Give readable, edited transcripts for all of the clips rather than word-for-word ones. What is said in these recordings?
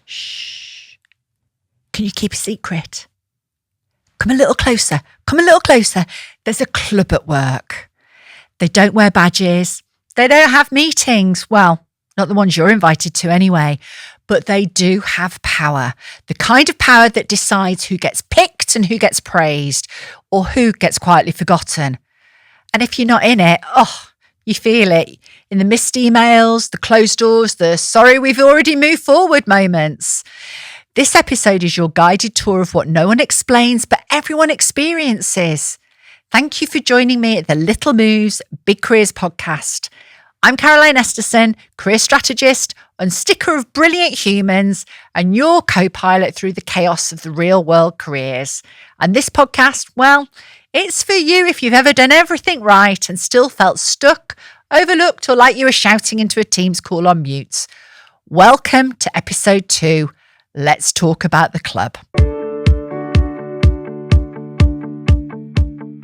Shh. Can you keep a secret? Come a little closer. Come a little closer. There's a club at work. They don't wear badges. They don't have meetings. Well, not the ones you're invited to anyway. But they do have power. The kind of power that decides who gets picked and who gets praised or who gets quietly forgotten. And if you're not in it, you feel it in the missed emails, the closed doors, the sorry we've already moved forward moments. This episode is your guided tour of what no one explains, but everyone experiences. Thank you for joining me at the Little Moves Big Careers podcast. I'm Caroline Esterson, career strategist and sticker of brilliant humans and your co-pilot through the chaos of the real world careers. And this podcast, well, it's for you if you've ever done everything right and still felt stuck, overlooked, or like you were shouting into a Teams call on mute. Welcome to episode 2. Let's talk about the club.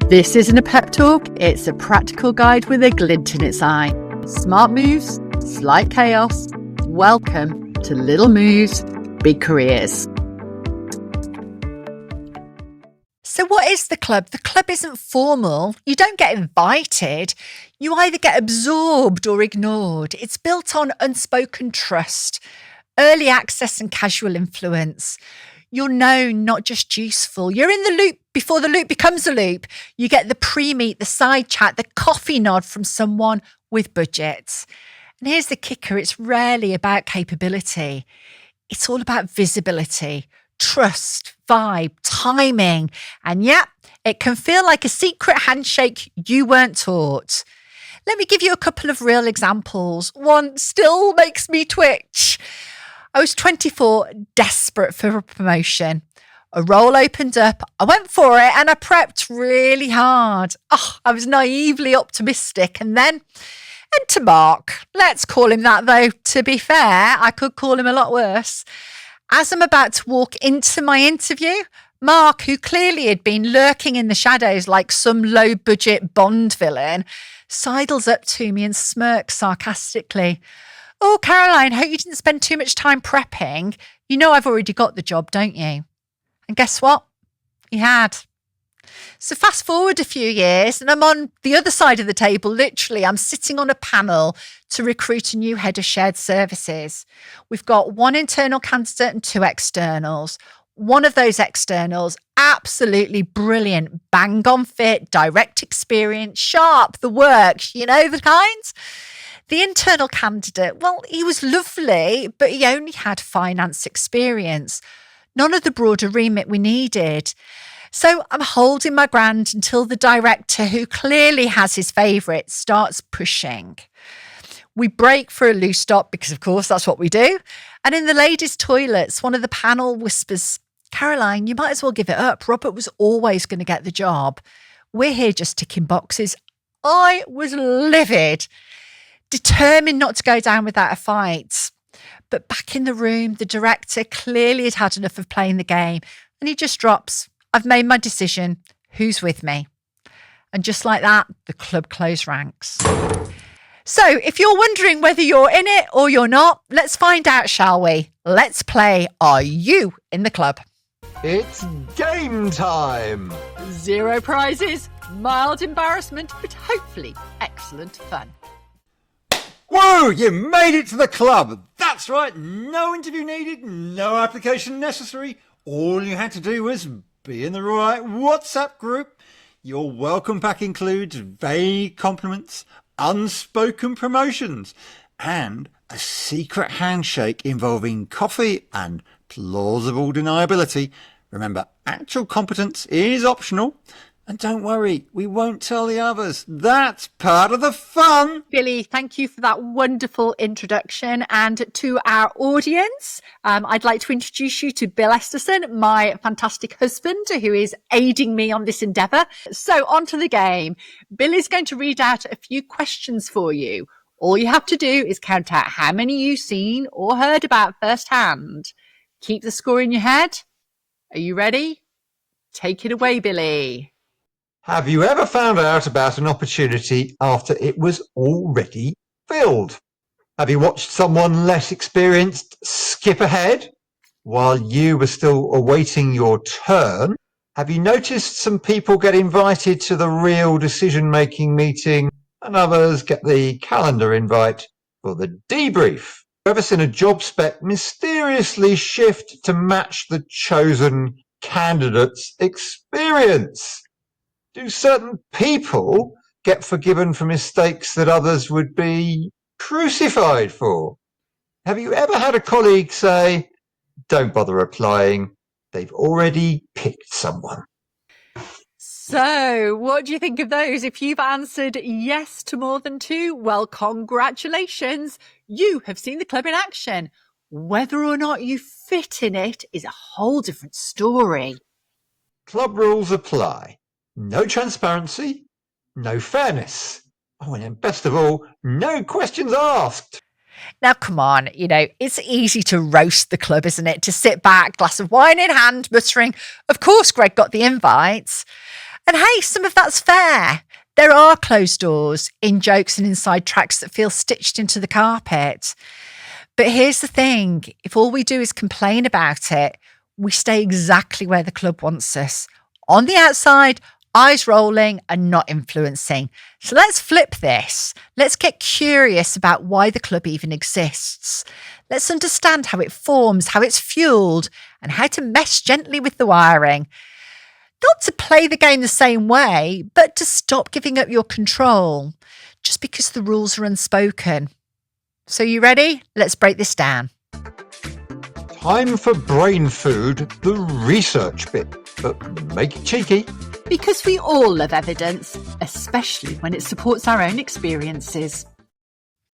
This isn't a pep talk, it's a practical guide with a glint in its eye. Smart moves, slight chaos. Welcome to Little Moves, Big Careers. So what is the club? The club isn't formal. You don't get invited. You either get absorbed or ignored. It's built on unspoken trust, early access and casual influence. You're known, not just useful. You're in the loop before the loop becomes a loop. You get the pre-meet, the side chat, the coffee nod from someone with budgets. And here's the kicker. It's rarely about capability. It's all about visibility, trust, vibe, timing. And yeah, it can feel like a secret handshake you weren't taught. Let me give you a couple of real examples. One still makes me twitch. I was 24, desperate for a promotion. A role opened up. I went for it and I prepped really hard. I was naively optimistic. And then enter Mark. Let's call him that though. To be fair, I could call him a lot worse. As I'm about to walk into my interview, Mark, who clearly had been lurking in the shadows like some low-budget Bond villain, sidles up to me and smirks sarcastically. Oh, Caroline, hope you didn't spend too much time prepping. You know I've already got the job, don't you? And guess what? He had. So fast forward a few years and I'm on the other side of the table. Literally, I'm sitting on a panel to recruit a new head of shared services. We've got one internal candidate and 2 externals. One of those externals, absolutely brilliant, bang on fit, direct experience, sharp, the work, you know, the kinds. The internal candidate, well, he was lovely, but he only had finance experience. None of the broader remit we needed. So I'm holding my ground until the director, who clearly has his favourite, starts pushing. We break for a loose stop because, of course, that's what we do. And in the ladies' toilets, one of the panel whispers, Caroline, you might as well give it up. Robert was always going to get the job. We're here just ticking boxes. I was livid, determined not to go down without a fight. But back in the room, the director clearly had had enough of playing the game and he just drops, I've made my decision. Who's with me? And just like that, the club closed ranks. So if you're wondering whether you're in it or you're not, let's find out, shall we? Let's play Are You in the Club? It's game time! 0 prizes, mild embarrassment, but hopefully excellent fun. Whoa, you made it to the club! That's right, no interview needed, no application necessary. All you had to do was be in the right WhatsApp group. Your welcome pack includes vague compliments, unspoken promotions, and a secret handshake involving coffee and plausible deniability. Remember, actual competence is optional. And don't worry, we won't tell the others. That's part of the fun. Billy, thank you for that wonderful introduction. And to our audience, I'd like to introduce you to Bill Esterson, my fantastic husband, who is aiding me on this endeavour. So on to the game. Bill is going to read out a few questions for you. All you have to do is count out how many you've seen or heard about firsthand. Keep the score in your head. Are you ready? Take it away, Billy. Have you ever found out about an opportunity after it was already filled? Have you watched someone less experienced skip ahead? while you were still awaiting your turn, have you noticed some people get invited to the real decision-making meeting and others get the calendar invite for the debrief? Ever seen a job spec mysteriously shift to match the chosen candidate's experience? Do certain people get forgiven for mistakes that others would be crucified for? Have you ever had a colleague say, "Don't bother applying, they've already picked someone"? So, what do you think of those? If you've answered yes to more than two, well, congratulations. You have seen the club in action. Whether or not you fit in it is a whole different story. Club rules apply. No transparency, no fairness. Oh, and best of all, no questions asked. Now, come on, it's easy to roast the club, isn't it? To sit back, glass of wine in hand, muttering, of course, Greg got the invites. And hey, some of that's fair. There are closed doors, in jokes and inside tracks that feel stitched into the carpet. But here's the thing, if all we do is complain about it, we stay exactly where the club wants us. On the outside, eyes rolling and not influencing. So let's flip this. Let's get curious about why the club even exists. Let's understand how it forms, how it's fueled, and how to mess gently with the wiring. Not to play the game the same way, but to stop giving up your control just because the rules are unspoken. So you ready? Let's break this down. Time for brain food, the research bit, but make it cheeky. Because we all love evidence, especially when it supports our own experiences.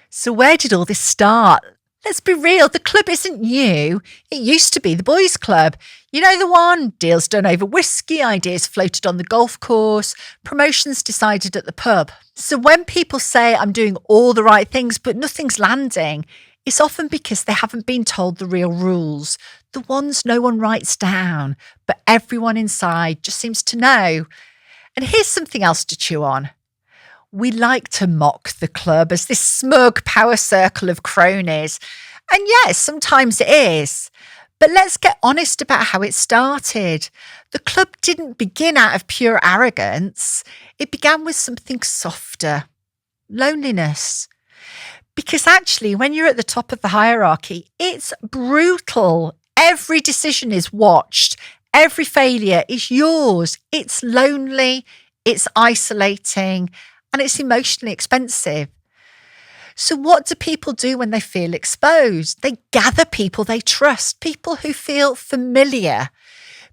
So where did all this start? Let's be real, the club isn't new. It used to be the boys' club. You know the one? Deals done over whiskey, ideas floated on the golf course, promotions decided at the pub. So when people say I'm doing all the right things but nothing's landing, it's often because they haven't been told the real rules, the ones no one writes down, but everyone inside just seems to know. And here's something else to chew on. We like to mock the club as this smug power circle of cronies. And yes, sometimes it is. But let's get honest about how it started. The club didn't begin out of pure arrogance. It began with something softer. Loneliness. Because actually, when you're at the top of the hierarchy, it's brutal. Every decision is watched. Every failure is yours. It's lonely. It's isolating. And it's emotionally expensive. So what do people do when they feel exposed? They gather people they trust, people who feel familiar,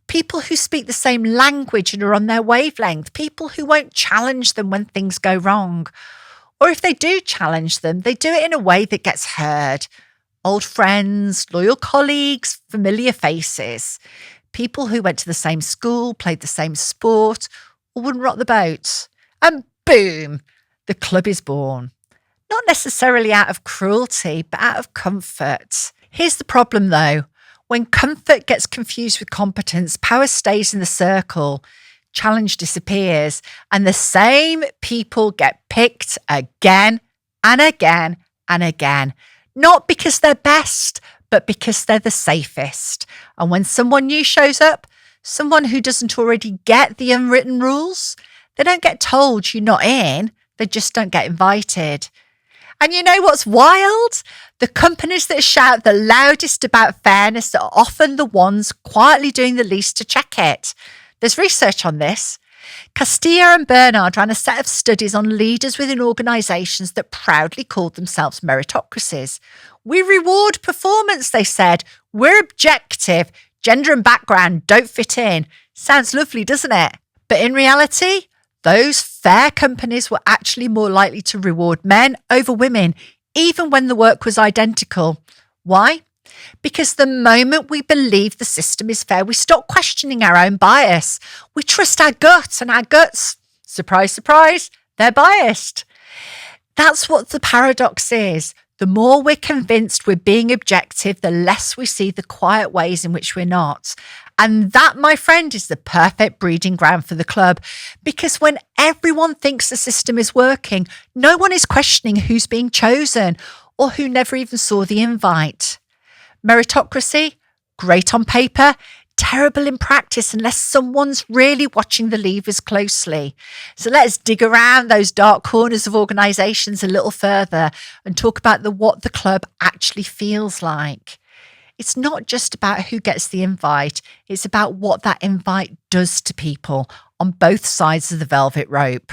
people who speak the same language and are on their wavelength, people who won't challenge them when things go wrong. Or if they do challenge them, they do it in a way that gets heard. Old friends, loyal colleagues, familiar faces, people who went to the same school, played the same sport, or wouldn't rock the boat. And boom, the club is born. Not necessarily out of cruelty, but out of comfort. Here's the problem though. When comfort gets confused with competence, power stays in the circle, challenge disappears, and the same people get picked again and again and again. Not because they're best, but because they're the safest. And when someone new shows up, someone who doesn't already get the unwritten rules, they don't get told you're not in, they just don't get invited. And you know what's wild? The companies that shout the loudest about fairness are often the ones quietly doing the least to check it. There's research on this. Castilla and Bernard ran a set of studies on leaders within organisations that proudly called themselves meritocracies. We reward performance, they said. We're objective. Gender and background don't fit in. Sounds lovely, doesn't it? But in reality, those fair companies were actually more likely to reward men over women, even when the work was identical. Why? Because the moment we believe the system is fair, we stop questioning our own bias. We trust our gut, and our guts, surprise, surprise, they're biased. That's what the paradox is. The more we're convinced we're being objective, the less we see the quiet ways in which we're not. And that, my friend, is the perfect breeding ground for the club. Because when everyone thinks the system is working, no one is questioning who's being chosen or who never even saw the invite. Meritocracy? Great on paper, terrible in practice unless someone's really watching the levers closely. So let's dig around those dark corners of organisations a little further and talk about what the club actually feels like. It's not just about who gets the invite, it's about what that invite does to people on both sides of the velvet rope.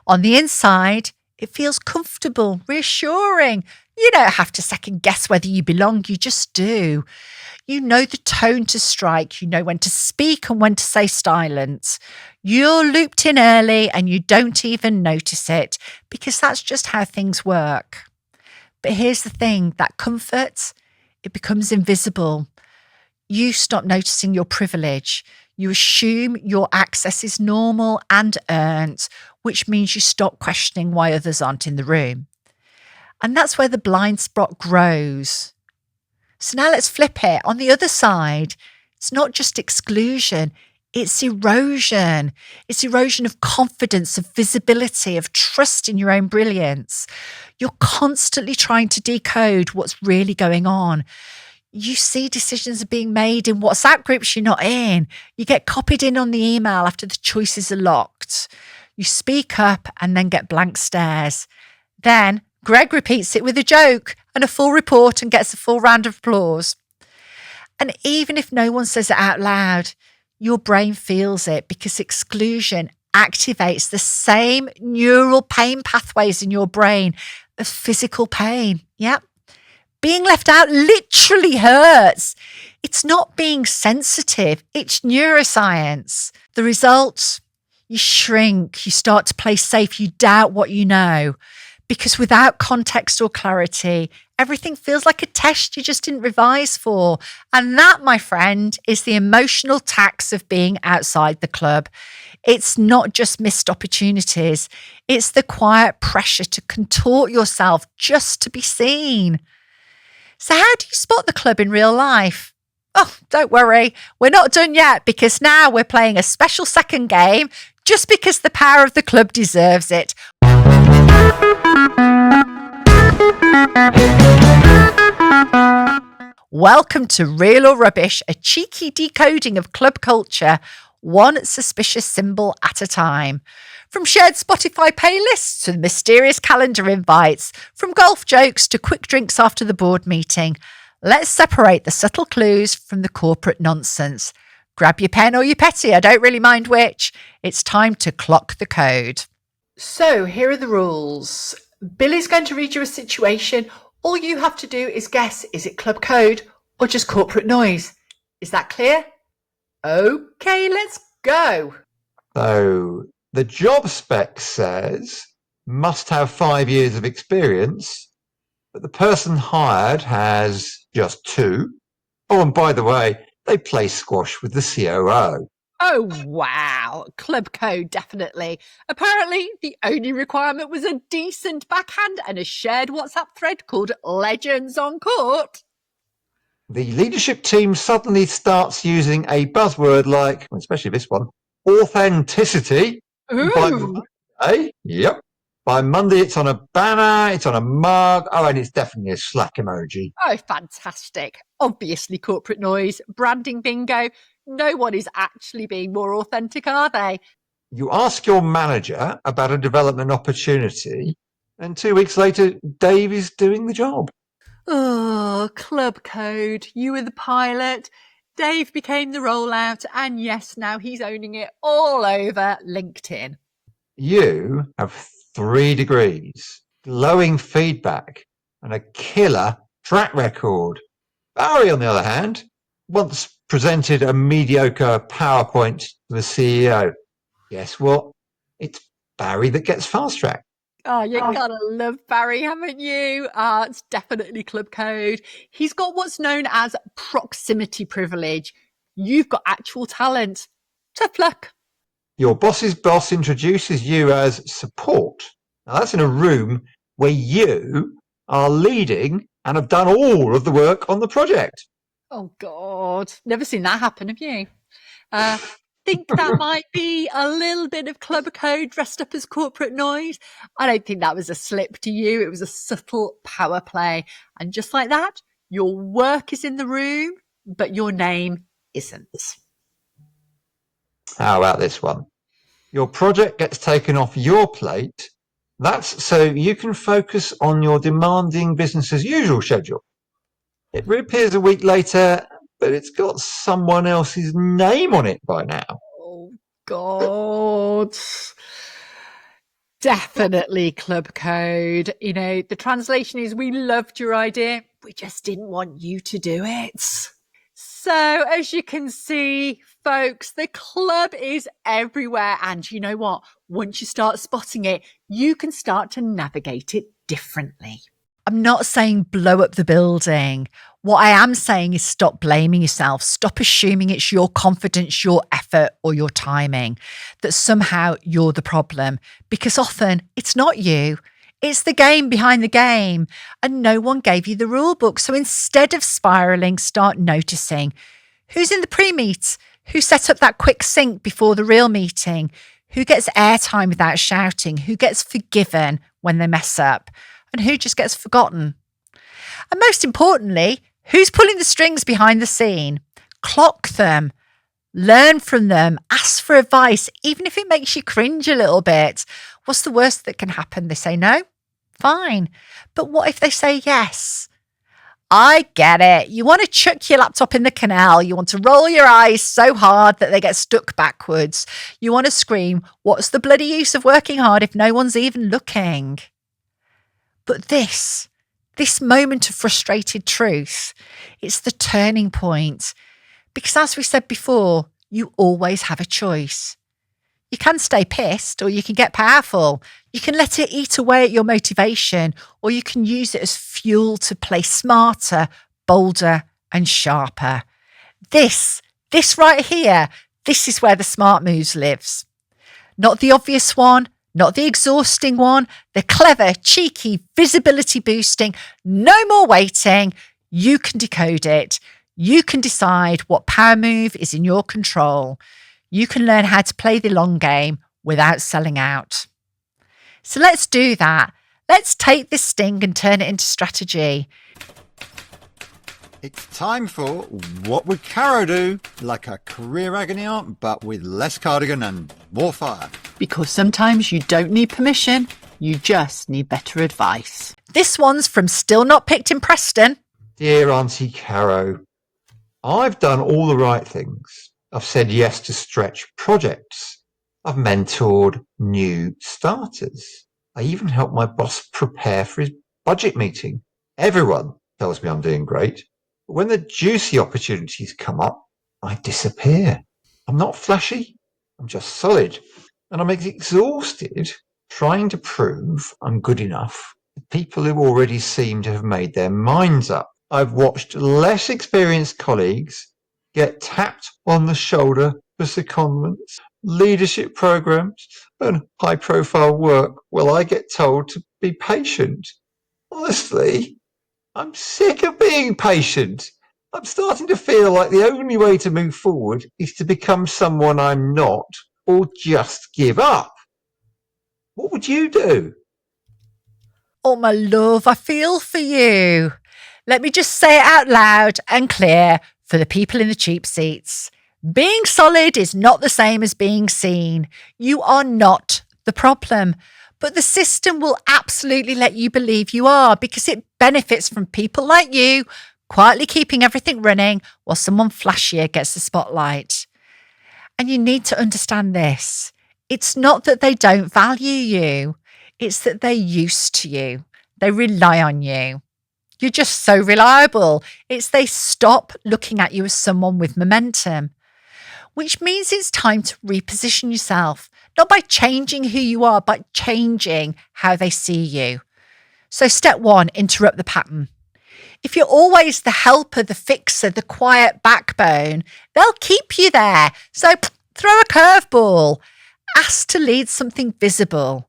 On the inside, it feels comfortable, reassuring. You don't have to second guess whether you belong, you just do. You know the tone to strike, you know when to speak and when to say silence. You're looped in early and you don't even notice it because that's just how things work. But here's the thing, that comfort, it becomes invisible. You stop noticing your privilege. You assume your access is normal and earned, which means you stop questioning why others aren't in the room. And that's where the blind spot grows. So now let's flip it. On the other side, it's not just exclusion, it's erosion. It's erosion of confidence, of visibility, of trust in your own brilliance. You're constantly trying to decode what's really going on. You see decisions are being made in WhatsApp groups you're not in. You get copied in on the email after the choices are locked. You speak up and then get blank stares. Then Greg repeats it with a joke and a full report and gets a full round of applause. And even if no one says it out loud, your brain feels it because exclusion activates the same neural pain pathways in your brain of physical pain. Yep. Being left out literally hurts. It's not being sensitive, it's neuroscience. The result, you shrink, you start to play safe, you doubt what you know. Because without context or clarity, everything feels like a test you just didn't revise for. And that, my friend, is the emotional tax of being outside the club. It's not just missed opportunities. It's the quiet pressure to contort yourself just to be seen. So how do you spot the club in real life? Oh, don't worry. We're not done yet because now we're playing a special second game just because the power of the club deserves it. Welcome to Real or Rubbish, a cheeky decoding of club culture, one suspicious symbol at a time. From shared Spotify playlists to the mysterious calendar invites, from golf jokes to quick drinks after the board meeting, let's separate the subtle clues from the corporate nonsense. Grab your pen or your petty, I don't really mind which. It's time to clock the code. So here are the rules. Billy's going to read you a situation. All you have to do is guess, is it club code or just corporate noise? Is that clear? Okay, let's go. So the job spec says must have 5 years of experience, but the person hired has just 2. Oh, and by the way, they play squash with the COO. Oh, wow. Club code, definitely. Apparently, the only requirement was a decent backhand and a shared WhatsApp thread called Legends on Court. The leadership team suddenly starts using a buzzword like, especially this one, authenticity. Ooh. Yep. By Monday, it's on a banner, it's on a mug. Oh, and it's definitely a Slack emoji. Oh, fantastic. Obviously, corporate noise, branding bingo. No one is actually being more authentic, are they? You ask your manager about a development opportunity, and 2 weeks later, Dave is doing the job. Oh, club code. You were the pilot. Dave became the rollout. And yes, now he's owning it all over LinkedIn. You have 3 degrees, glowing feedback, and a killer track record. Barry, on the other hand, once presented a mediocre PowerPoint to the CEO. Guess what? It's Barry that gets fast track. Oh, you gotta love Barry, haven't you? It's definitely club code. He's got what's known as proximity privilege. You've got actual talent. Tough luck. Your boss's boss introduces you as support. Now, that's in a room where you are leading and have done all of the work on the project. Oh, God. Never seen that happen, have you? Think that might be a little bit of club code dressed up as corporate noise. I don't think that was a slip to you. It was a subtle power play. And just like that, your work is in the room, but your name isn't. How about this one? Your project gets taken off your plate. That's so you can focus on your demanding business as usual schedule. It reappears a week later, but it's got someone else's name on it by now. Oh, God. Definitely club code. You know, the translation is we loved your idea. We just didn't want you to do it. So, as you can see, folks, the club is everywhere. And you know what? Once you start spotting it, you can start to navigate it differently. I'm not saying blow up the building. What I am saying is stop blaming yourself. Stop assuming it's your confidence, your effort, or your timing, that somehow you're the problem, because often it's not you. It's the game behind the game, and no one gave you the rule book. So instead of spiraling, start noticing who's in the pre-meet, who set up that quick sync before the real meeting, who gets airtime without shouting, who gets forgiven when they mess up, and who just gets forgotten. And most importantly, who's pulling the strings behind the scene? Clock them, learn from them, ask for advice, even if it makes you cringe a little bit. What's the worst that can happen? They say no? Fine. But what if they say yes? I get it. You want to chuck your laptop in the canal. You want to roll your eyes so hard that they get stuck backwards. You want to scream, what's the bloody use of working hard if no one's even looking? But this moment of frustrated truth, it's the turning point. Because as we said before, you always have a choice. You can stay pissed or you can get powerful. You can let it eat away at your motivation, or you can use it as fuel to play smarter, bolder and sharper. This right here, this is where the smart moves lives. Not the obvious one, not the exhausting one, the clever, cheeky, visibility boosting, no more waiting. You can decode it. You can decide what power move is in your control. You can learn how to play the long game without selling out. So let's do that. Let's take this sting and turn it into strategy. It's time for What Would Caro Do? Like a career agony aunt, but with less cardigan and more fire. Because sometimes you don't need permission, you just need better advice. This one's from Still Not Picked in Preston. Dear Auntie Caro, I've done all the right things. I've said yes to stretch projects. I've mentored new starters. I even helped my boss prepare for his budget meeting. Everyone tells me I'm doing great. But when the juicy opportunities come up, I disappear. I'm not flashy. I'm just solid. And I'm exhausted trying to prove I'm good enough to people who already seem to have made their minds up. I've watched less experienced colleagues get tapped on the shoulder for secondments, leadership programs, and high-profile work while I get told to be patient. Honestly, I'm sick of being patient. I'm starting to feel like the only way to move forward is to become someone I'm not, or just give up. What would you do? Oh, my love, I feel for you. Let me just say it out loud and clear for the people in the cheap seats. Being solid is not the same as being seen. You are not the problem, but the system will absolutely let you believe you are, because it benefits from people like you quietly keeping everything running while someone flashier gets the spotlight. And you need to understand this. It's not that they don't value you. It's that they're used to you. They rely on you. You're just so reliable. It's they stop looking at you as someone with momentum, which means it's time to reposition yourself, not by changing who you are, but changing how they see you. So step one, interrupt the pattern. If you're always the helper, the fixer, the quiet backbone, they'll keep you there. So throw a curveball. Ask to lead something visible.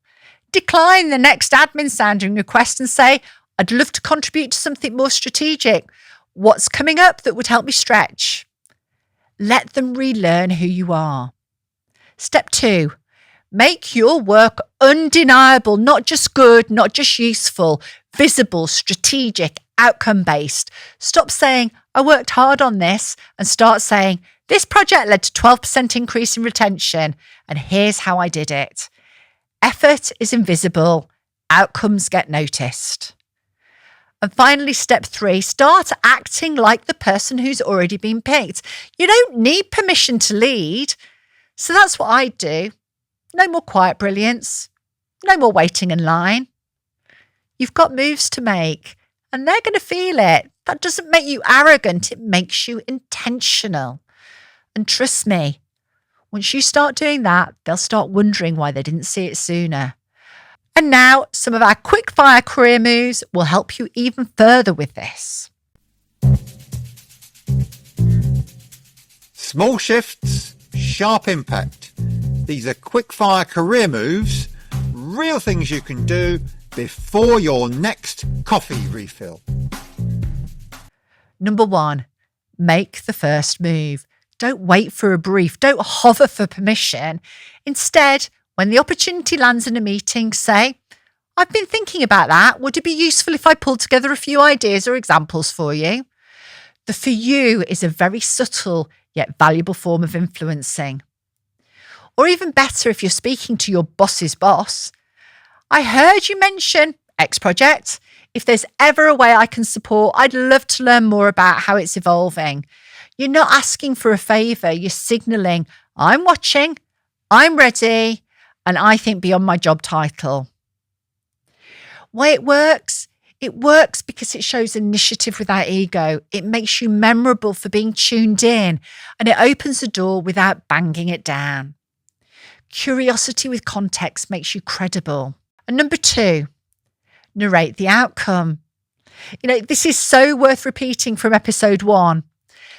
Decline the next admin sounding request and say, I'd love to contribute to something more strategic. What's coming up that would help me stretch? Let them relearn who you are. Step two, make your work undeniable, not just good, not just useful, visible, strategic, outcome-based. Stop saying, I worked hard on this, and start saying, this project led to 12% increase in retention, and here's how I did it. Effort is invisible. Outcomes get noticed. And finally, step 3, start acting like the person who's already been picked. You don't need permission to lead. So that's what I do. No more quiet brilliance. No more waiting in line. You've got moves to make, and they're going to feel it. That doesn't make you arrogant. It makes you intentional. And trust me, once you start doing that, they'll start wondering why they didn't see it sooner. And now, some of our quick-fire career moves will help you even further with this. Small shifts, sharp impact. These are quick-fire career moves, real things you can do before your next coffee refill. Number 1, make the first move. Don't wait for a brief. Don't hover for permission. Instead, when the opportunity lands in a meeting, say, I've been thinking about that. Would it be useful if I pulled together a few ideas or examples for you? The for you is a very subtle yet valuable form of influencing. Or even better, if you're speaking to your boss's boss, I heard you mention X project. If there's ever a way I can support, I'd love to learn more about how it's evolving. You're not asking for a favour. You're signalling, I'm watching, I'm ready, and I think beyond my job title. Why it works? It works because it shows initiative without ego. It makes you memorable for being tuned in, and it opens the door without banging it down. Curiosity with context makes you credible. And number 2, narrate the outcome. This is so worth repeating from episode 1.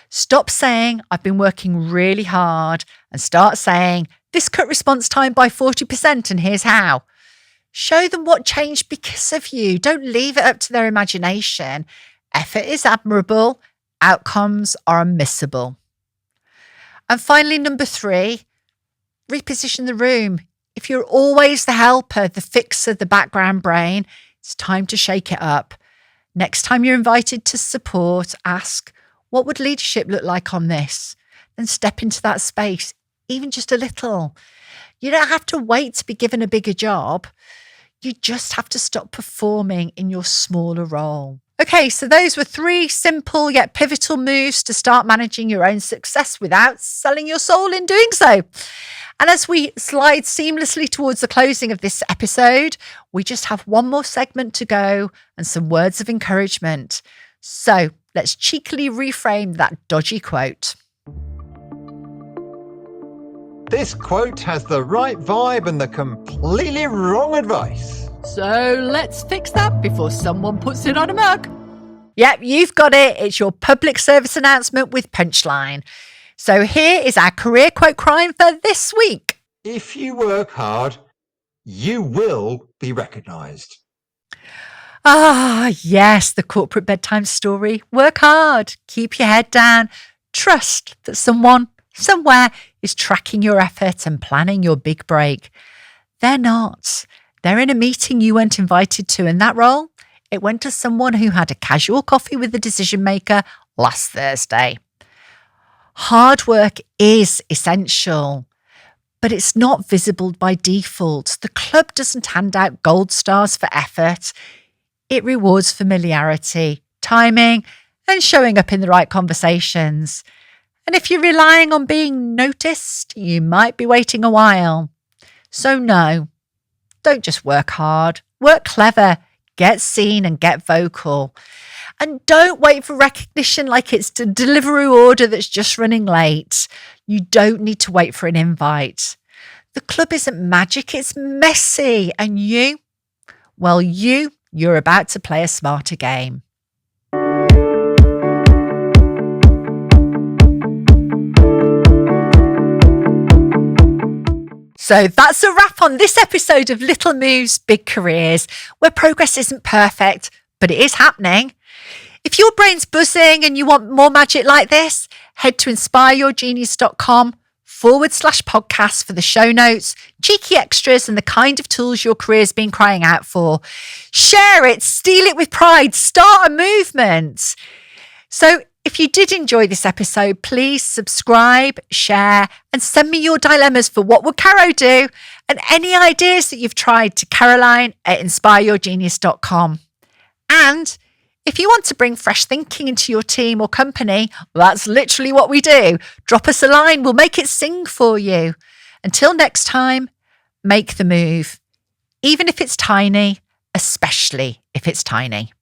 Stop saying, I've been working really hard, and start saying, this cut response time by 40% and here's how. Show them what changed because of you. Don't leave it up to their imagination. Effort is admirable. Outcomes are unmissable. And finally, number 3, reposition the room. If you're always the helper, the fixer, the background brain, it's time to shake it up. Next time you're invited to support, ask, what would leadership look like on this? Then step into that space, even just a little. You don't have to wait to be given a bigger job. You just have to stop performing in your smaller role. Okay, so those were 3 simple yet pivotal moves to start managing your own success without selling your soul in doing so. And as we slide seamlessly towards the closing of this episode, we just have one more segment to go and some words of encouragement. So let's cheekily reframe that dodgy quote. This quote has the right vibe and the completely wrong advice. So let's fix that before someone puts it on a mug. Yep, you've got it. It's your public service announcement with punchline. So here is our career quote crime for this week. If you work hard, you will be recognised. Ah, yes, the corporate bedtime story. Work hard, keep your head down, trust that someone, somewhere is tracking your effort and planning your big break. They're not. They're in a meeting you weren't invited to, and that role, it went to someone who had a casual coffee with the decision maker last Thursday. Hard work is essential, but it's not visible by default. The club doesn't hand out gold stars for effort. It rewards familiarity, timing, and showing up in the right conversations. And if you're relying on being noticed, you might be waiting a while. So no, don't just work hard. Work clever, get seen and get vocal. And don't wait for recognition like it's a delivery order that's just running late. You don't need to wait for an invite. The club isn't magic, it's messy. And you, well, you're about to play a smarter game. So that's a wrap on this episode of Little Moves, Big Careers, where progress isn't perfect, but it is happening. If your brain's buzzing and you want more magic like this, head to inspireyourgenius.com /podcast for the show notes, cheeky extras, and the kind of tools your career's been crying out for. Share it, steal it with pride, start a movement. So if you did enjoy this episode, please subscribe, share, and send me your dilemmas for what would Caro do, and any ideas that you've tried to Caroline@inspireyourgenius.com. And if you want to bring fresh thinking into your team or company, well, that's literally what we do. Drop us a line, we'll make it sing for you. Until next time, make the move. Even if it's tiny, especially if it's tiny.